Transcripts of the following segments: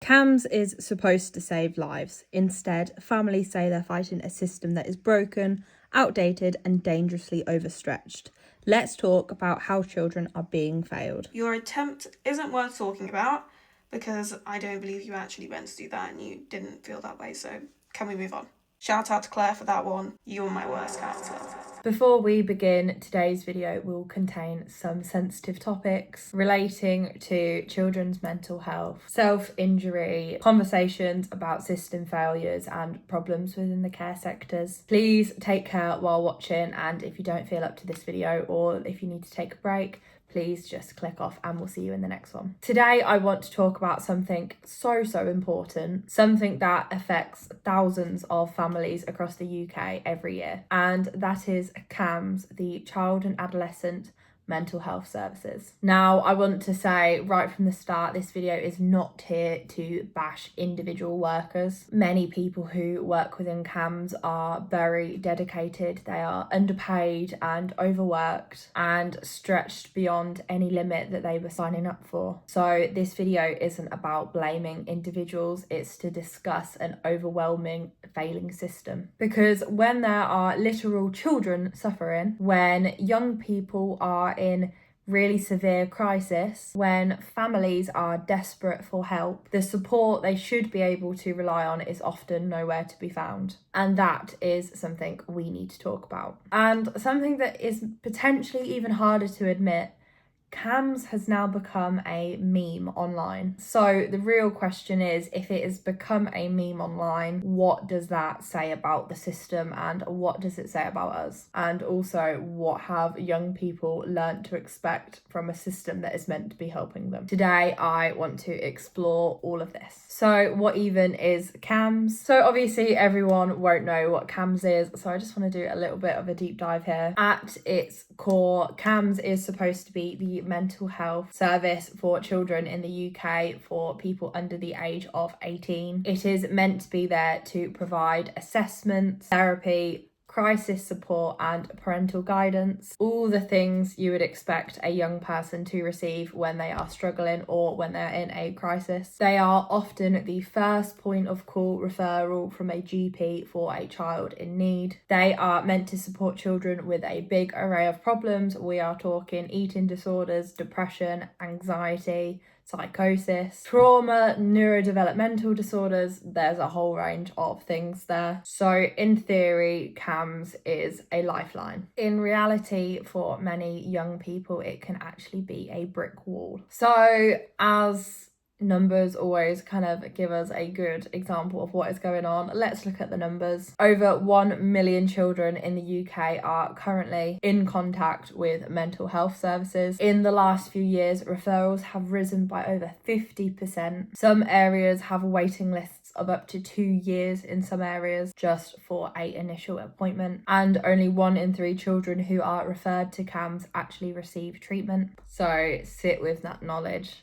CAMHS is supposed to save lives. Instead, families say they're fighting a system that is broken, outdated, and dangerously overstretched. Let's talk about how children are being failed. Your attempt isn't worth talking about because I don't believe you actually went to do that and you didn't feel that way, so can we move on? Shout out to Claire for that one. You were my worst counsellor. Before we begin, today's video will contain some sensitive topics relating to children's mental health, self-injury, conversations about system failures and problems within the care sectors. Please take care while watching, and if you don't feel up to this video or if you need to take a break, please just click off and we'll see you in the next one. Today, I want to talk about something so important, something that affects thousands of families across the UK every year, and that is CAMHS, the Child and Adolescent Mental Health Services. Now, I want to say right from the start, this video is not here to bash individual workers. Many people who work within CAMHS are very dedicated. They are underpaid and overworked and stretched beyond any limit that they were signing up for. So this video isn't about blaming individuals, it's to discuss an overwhelming failing system. Because when there are literal children suffering, when young people are in really severe crisis, when families are desperate for help, the support they should be able to rely on is often nowhere to be found. And that is something we need to talk about. And something that is potentially even harder to admit, CAMHS has now become a meme online. So the real question is, if it has become a meme online, what does that say about the system and what does it say about us? And also, what have young people learnt to expect from a system that is meant to be helping them? Today, I want to explore all of this. So what even is CAMHS? So obviously everyone won't know what CAMHS is, so I just want to do a little bit of a deep dive here. At its core, CAMHS is supposed to be the mental health service for children in the UK for people under the age of 18. It is meant to be there to provide assessments, therapy, crisis support and parental guidance, all the things you would expect a young person to receive when they are struggling or when they're in a crisis. They are often the first point of call referral from a GP for a child in need. They are meant to support children with a big array of problems. We are talking eating disorders, depression, anxiety, psychosis, trauma, neurodevelopmental disorders. There's a whole range of things there. So in theory, CAMHS is a lifeline. In reality, for many young people, it can actually be a brick wall. So as numbers always kind of give us a good example of what is going on, let's look at the numbers. Over 1 million children in the UK are currently in contact with mental health services. In the last few years, referrals have risen by over 50%. Some areas have waiting lists of up to 2 years in some areas just for an initial appointment, and only 1 in 3 children who are referred to CAMHS actually receive treatment. So sit with that knowledge.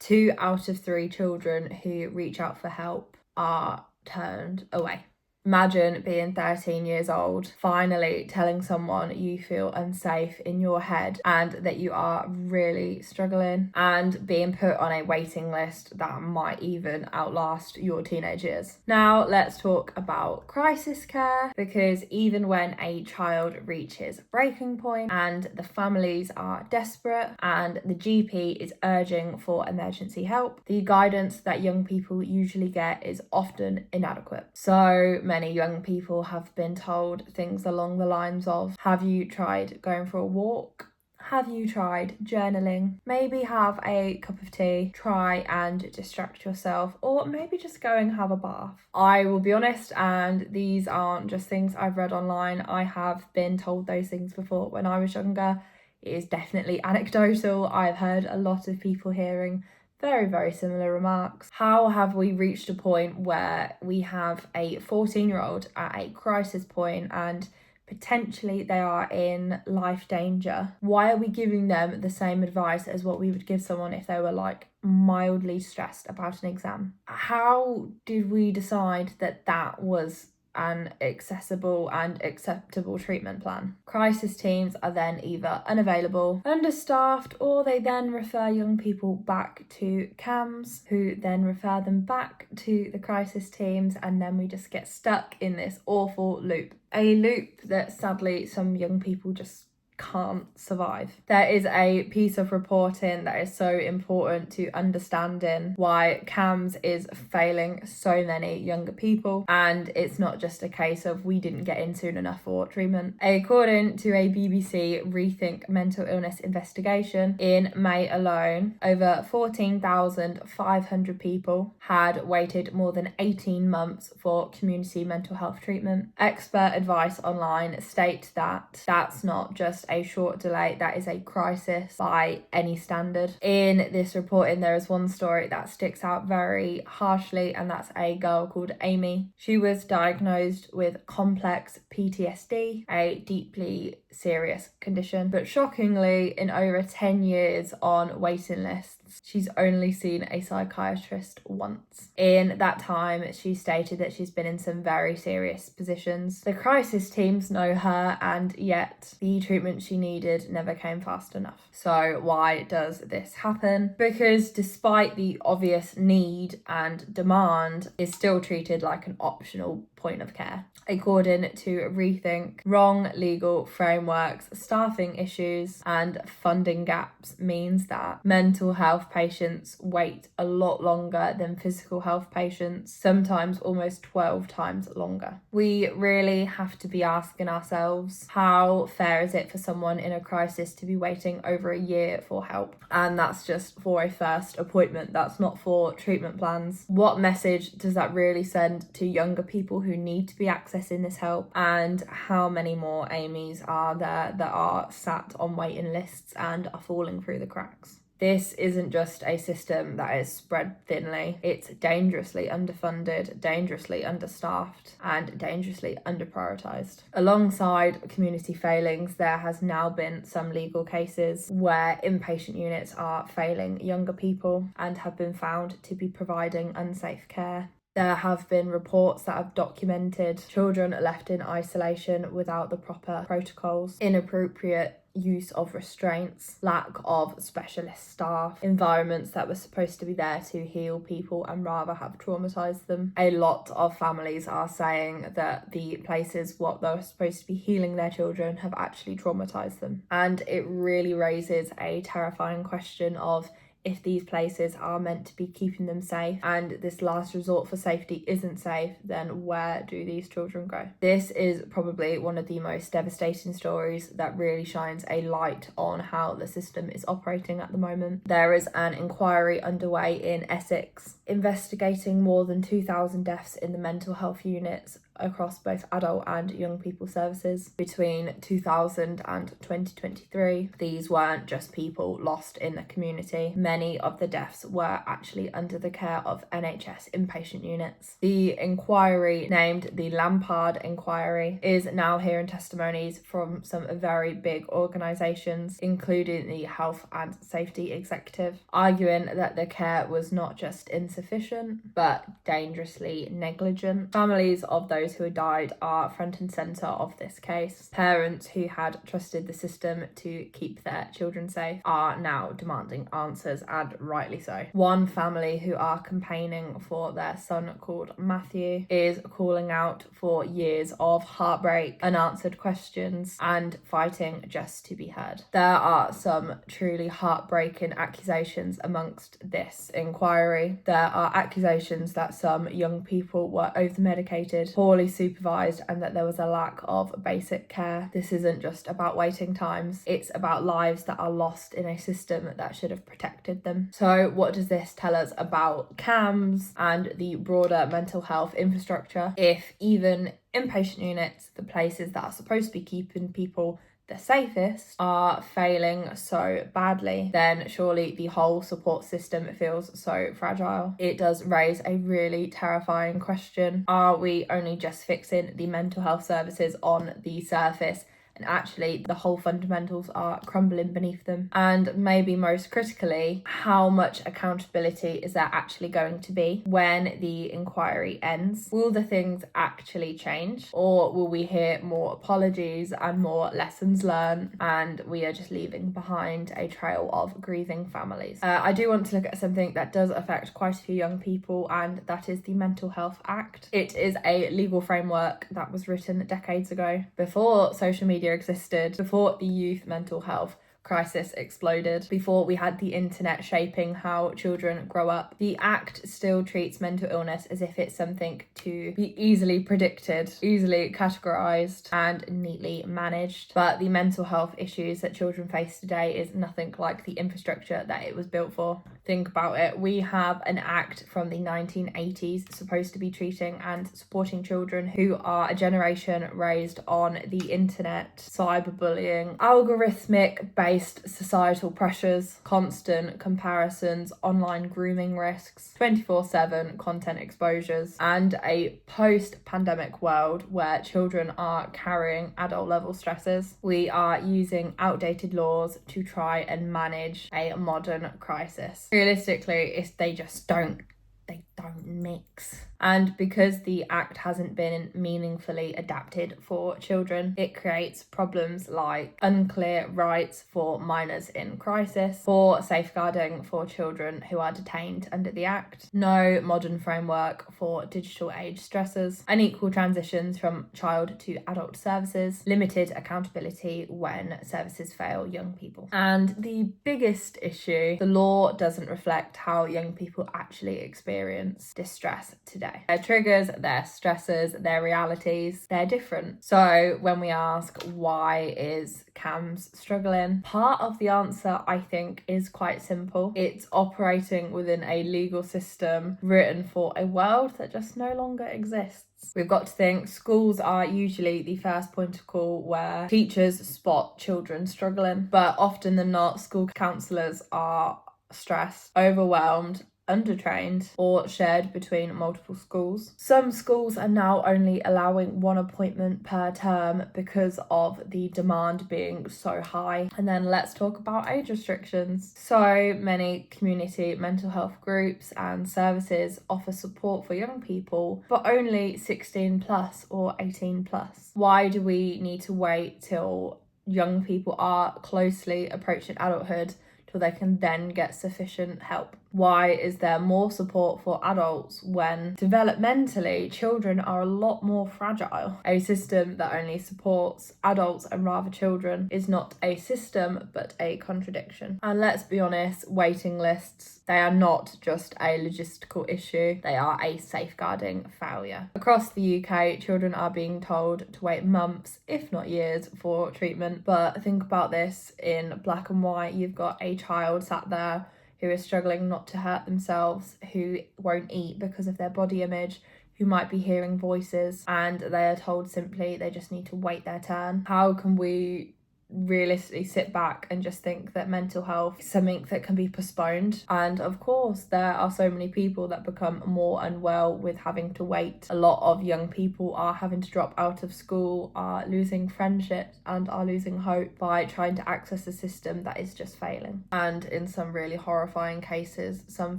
2 out of 3 children who reach out for help are turned away. Imagine being 13 years old, finally telling someone you feel unsafe in your head and that you are really struggling, and being put on a waiting list that might even outlast your teenage years. Now let's talk about crisis care, because even when a child reaches breaking point and the families are desperate and the GP is urging for emergency help, the guidance that young people usually get is often inadequate. So many young people have been told things along the lines of, have you tried going for a walk? Have you tried journaling? Maybe have a cup of tea, try and distract yourself, or maybe just go and have a bath. I will be honest, and these aren't just things I've read online. I have been told those things before when I was younger. It is definitely anecdotal. I've heard a lot of people hearing very similar remarks. How have we reached a point where we have a 14-year-old at a crisis point and potentially they are in life danger? Why are we giving them the same advice as what we would give someone if they were like mildly stressed about an exam? How did we decide that that was an accessible and acceptable treatment plan. Crisis teams are then either unavailable, understaffed, or they then refer young people back to CAMHS, who then refer them back to the crisis teams, and then we just get stuck in this awful loop. A loop that sadly some young people just can't survive. There is a piece of reporting that is so important to understanding why CAMHS is failing so many younger people, and it's not just a case of we didn't get in soon enough for treatment. According to a BBC Rethink Mental Illness investigation, in May alone, over 14,500 people had waited more than 18 months for community mental health treatment. Expert advice online states that that's not just a short delay, that is a crisis by any standard. In this reporting, there is one story that sticks out very harshly, and that's a girl called Amy. She was diagnosed with complex PTSD, a deeply serious condition, but shockingly, in over 10 years on waiting lists, she's only seen a psychiatrist once. In that time, she stated that she's been in some very serious positions. The crisis teams know her, and yet the treatment she needed never came fast enough. So why does this happen? Because despite the obvious need and demand, it's still treated like an optional point of care. According to Rethink, wrong legal frameworks, staffing issues, and funding gaps means that mental health patients wait a lot longer than physical health patients, sometimes almost 12 times longer. We really have to be asking ourselves, how fair is it for someone in a crisis to be waiting over a year for help? And that's just for a first appointment, that's not for treatment plans. What message does that really send to younger people who need to be accessing this help? And how many more Amy's are there that are sat on waiting lists and are falling through the cracks? This isn't just a system that is spread thinly, it's dangerously underfunded, dangerously understaffed, and dangerously underprioritised. Alongside community failings, there has now been some legal cases where inpatient units are failing younger people and have been found to be providing unsafe care. There have been reports that have documented children left in isolation without the proper protocols, inappropriate use of restraints, lack of specialist staff, environments that were supposed to be there to heal people and rather have traumatised them. A lot of families are saying that the places what they were supposed to be healing their children have actually traumatised them. And it really raises a terrifying question of, if these places are meant to be keeping them safe and this last resort for safety isn't safe, then where do these children go? This is probably one of the most devastating stories that really shines a light on how the system is operating at the moment. There is an inquiry underway in Essex investigating more than 2,000 deaths in the mental health units across both adult and young people services between 2000 and 2023. These weren't just people lost in the community. Many of the deaths were actually under the care of NHS inpatient units. The inquiry, named the Lampard Inquiry, is now hearing testimonies from some very big organisations, including the Health and Safety Executive, arguing that the care was not just insufficient, but dangerously negligent. Families of those who had died are front and centre of this case. Parents who had trusted the system to keep their children safe are now demanding answers, and rightly so. One family who are campaigning for their son, called Matthew, is calling out for years of heartbreak, unanswered questions, and fighting just to be heard. There are some truly heartbreaking accusations amongst this inquiry. There are accusations that some young people were over-medicated, poorly supervised, and that there was a lack of basic care. This isn't just about waiting times, it's about lives that are lost in a system that should have protected them. So what does this tell us about CAMHS and the broader mental health infrastructure? If even inpatient units, the places that are supposed to be keeping people the safest, are failing so badly, then surely the whole support system feels so fragile. It does raise a really terrifying question. Are we only just fixing the mental health services on the surface And actually, the whole fundamentals are crumbling beneath them. And maybe most critically, how much accountability is there actually going to be when the inquiry ends? Will the things actually change, or will we hear more apologies and more lessons learned, and we are just leaving behind a trail of grieving families? I do want to look at something that does affect quite a few young people, and that is the Mental Health Act. It is a legal framework that was written decades ago, before social media existed, before the youth mental health crisis exploded, before we had the internet shaping how children grow up. The Act still treats mental illness as if it's something to be easily predicted, easily categorised and neatly managed. But the mental health issues that children face today is nothing like the infrastructure that it was built for. Think about it. We have an Act from the 1980s supposed to be treating and supporting children who are a generation raised on the internet, cyberbullying, algorithmic based societal pressures, constant comparisons, online grooming risks, 24/7 content exposures, and a post-pandemic world where children are carrying adult level stresses. We are using outdated laws to try and manage a modern crisis. Realistically, they don't mix. And because the Act hasn't been meaningfully adapted for children, it creates problems like unclear rights for minors in crisis, poor safeguarding for children who are detained under the Act, no modern framework for digital age stressors, unequal transitions from child to adult services, limited accountability when services fail young people. And the biggest issue, the law doesn't reflect how young people actually experience distress today. Their triggers, their stresses, their realities, they're different. So when we ask why is CAMHS struggling, part of the answer I think is quite simple. It's operating within a legal system written for a world that just no longer exists. We've got to think schools are usually the first point of call where teachers spot children struggling, but often than not, school counsellors are stressed, overwhelmed, undertrained, or shared between multiple schools. Some schools are now only allowing one appointment per term because of the demand being so high. And then let's talk about age restrictions. So many community mental health groups and services offer support for young people, but only 16 plus or 18 plus. Why do we need to wait till young people are closely approaching adulthood till they can then get sufficient help? Why is there more support for adults when developmentally children are a lot more fragile? A system that only supports adults and rather children is not a system but a contradiction. And let's be honest, waiting lists, they are not just a logistical issue, they are a safeguarding failure. Across the UK, children are being told to wait months, if not years, for treatment. But think about this in black and white. You've got a child sat there who is struggling not to hurt themselves, who won't eat because of their body image, who might be hearing voices, and they are told simply they just need to wait their turn. How can we realistically sit back and just think that mental health is something that can be postponed? And of course, there are so many people that become more unwell with having to wait. A lot of young people are having to drop out of school, are losing friendships, and are losing hope by trying to access a system that is just failing. And in some really horrifying cases, some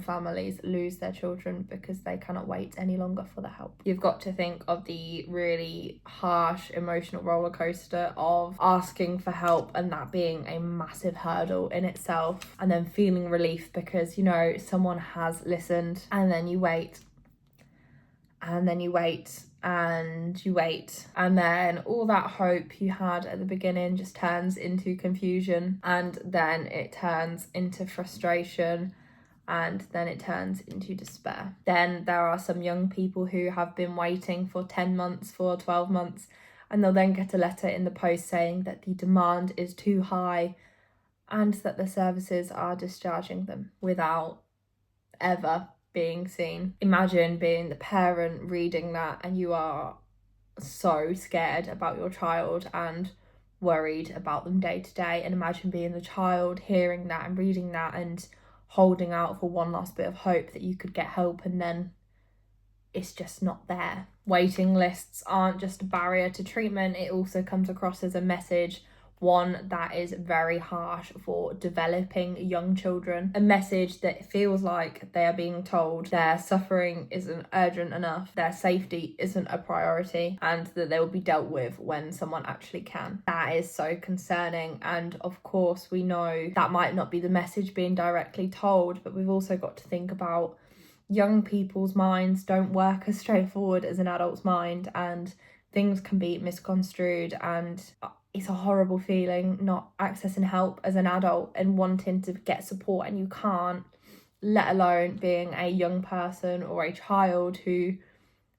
families lose their children because they cannot wait any longer for the help. You've got to think of the really harsh emotional roller coaster of asking for help and that being a massive hurdle in itself, and then feeling relief because, you know, someone has listened, and then you wait, and then you wait, and you wait, and then all that hope you had at the beginning just turns into confusion, and then it turns into frustration, and then it turns into despair. Then there are some young people who have been waiting for 10 months, for 12 months, and they'll then get a letter in the post saying that the demand is too high and that the services are discharging them without ever being seen. Imagine being the parent reading that, and you are so scared about your child and worried about them day to day. And imagine being the child hearing that and reading that and holding out for one last bit of hope that you could get help, and then it's just not there. Waiting lists aren't just a barrier to treatment, it also comes across as a message, one that is very harsh for developing young children. A message that feels like they are being told their suffering isn't urgent enough, their safety isn't a priority, and that they will be dealt with when someone actually can. That is so concerning, and of course we know that might not be the message being directly told, but we've also got to think about young people's minds don't work as straightforward as an adult's mind, and things can be misconstrued, and it's a horrible feeling not accessing help as an adult and wanting to get support and you can't, let alone being a young person or a child who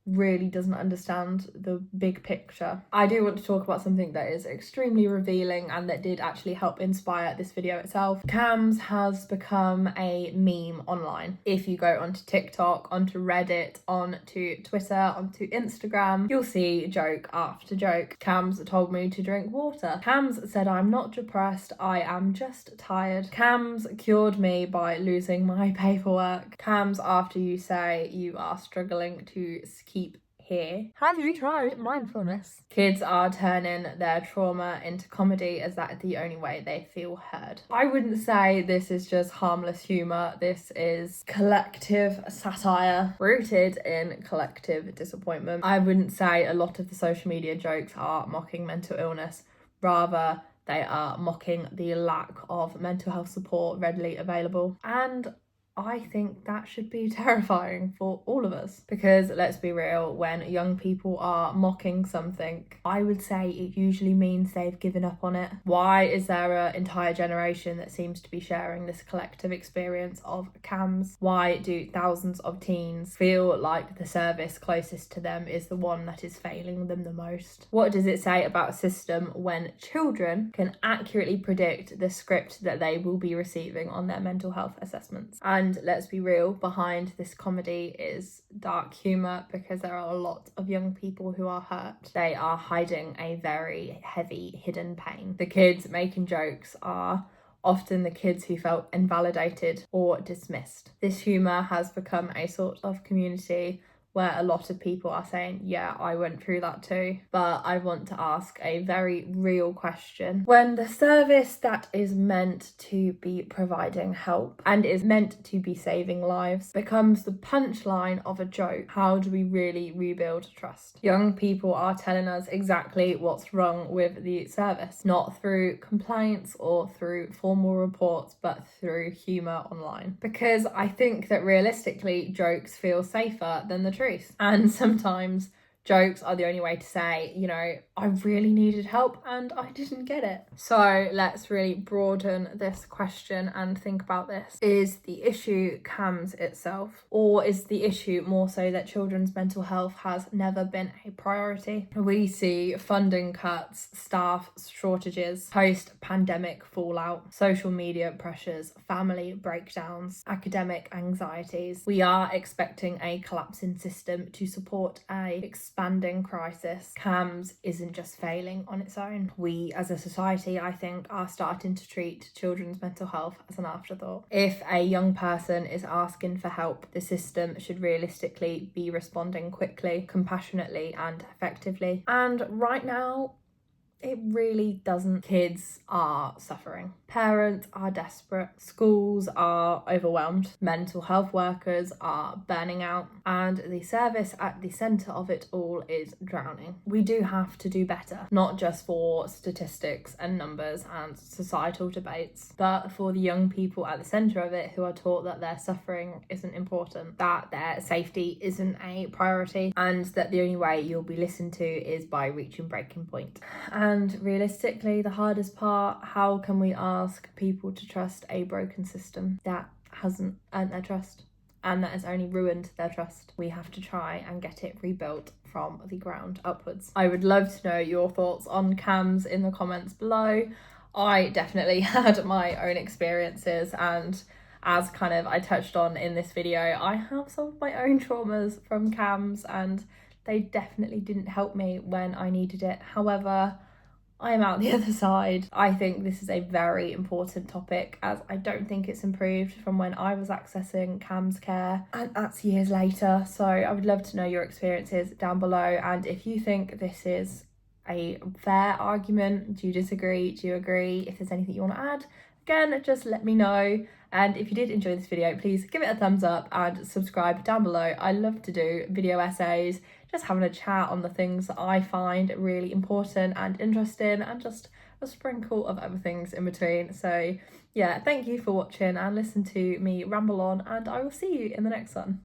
really doesn't understand the big picture. I do want to talk about something that is extremely revealing and that did actually help inspire this video itself. CAMHS has become a meme online. If you go onto TikTok, onto Reddit, onto Twitter, onto Instagram, you'll see joke after joke. CAMHS told me to drink water. CAMHS said I'm not depressed, I am just tired. CAMHS cured me by losing my paperwork. CAMHS after you say you are struggling to keep here. Have you tried mindfulness? Kids are turning their trauma into comedy as that is the only way they feel heard. I wouldn't say this is just harmless humour, this is collective satire rooted in collective disappointment. I wouldn't say a lot of the social media jokes are mocking mental illness, rather they are mocking the lack of mental health support readily available, and I think that should be terrifying for all of us, because let's be real, when young people are mocking something, I would say it usually means they've given up on it. Why is there an entire generation that seems to be sharing this collective experience of CAMHS? Why do thousands of teens feel like the service closest to them is the one that is failing them the most? What does it say about a system when children can accurately predict the script that they will be receiving on their mental health assessments? And let's be real, behind this comedy is dark humour, because there are a lot of young people who are hurt. They are hiding a very heavy hidden pain. The kids making jokes are often the kids who felt invalidated or dismissed. This humour has become a sort of community where a lot of people are saying, yeah, I went through that too. But I want to ask a very real question. When the service that is meant to be providing help and is meant to be saving lives becomes the punchline of a joke, how do we really rebuild trust? Young people are telling us exactly what's wrong with the service, not through complaints or through formal reports, but through humour online. Because I think that realistically, jokes feel safer than the truth. And sometimes jokes are the only way to say, you know, I really needed help and I didn't get it. So let's really broaden this question and think about this. Is the issue CAMHS itself, or is the issue more so that children's mental health has never been a priority? We see funding cuts, staff shortages, post-pandemic fallout, social media pressures, family breakdowns, academic anxieties. We are expecting a collapsing system to support a expanding crisis. CAMHS isn't just failing on its own. We as a society, I think, are starting to treat children's mental health as an afterthought. If a young person is asking for help, the system should realistically be responding quickly, compassionately and effectively. And right now, it really doesn't. Kids are suffering. Parents are desperate. Schools are overwhelmed. Mental health workers are burning out. And the service at the centre of it all is drowning. We do have to do better, not just for statistics and numbers and societal debates, but for the young people at the centre of it who are taught that their suffering isn't important, that their safety isn't a priority, and that the only way you'll be listened to is by reaching breaking point. And realistically, the hardest part, how can we ask people to trust a broken system that hasn't earned their trust and that has only ruined their trust? We have to try and get it rebuilt from the ground upwards. I would love to know your thoughts on CAMHS in the comments below. I definitely had my own experiences, and as kind of I touched on in this video, I have some of my own traumas from CAMHS and they definitely didn't help me when I needed it. However, I am out the other side. I think this is a very important topic, as I don't think it's improved from when I was accessing CAMHS care, and that's years later. So I would love to know your experiences down below, and if you think this is a fair argument, do you disagree, do you agree? If there's anything you want to add, again, just let me know. And if you did enjoy this video, please give it a thumbs up and subscribe down below. I love to do video essays, just having a chat on the things that I find really important and interesting, and just a sprinkle of other things in between. So yeah, thank you for watching and listen to me ramble on, and I will see you in the next one.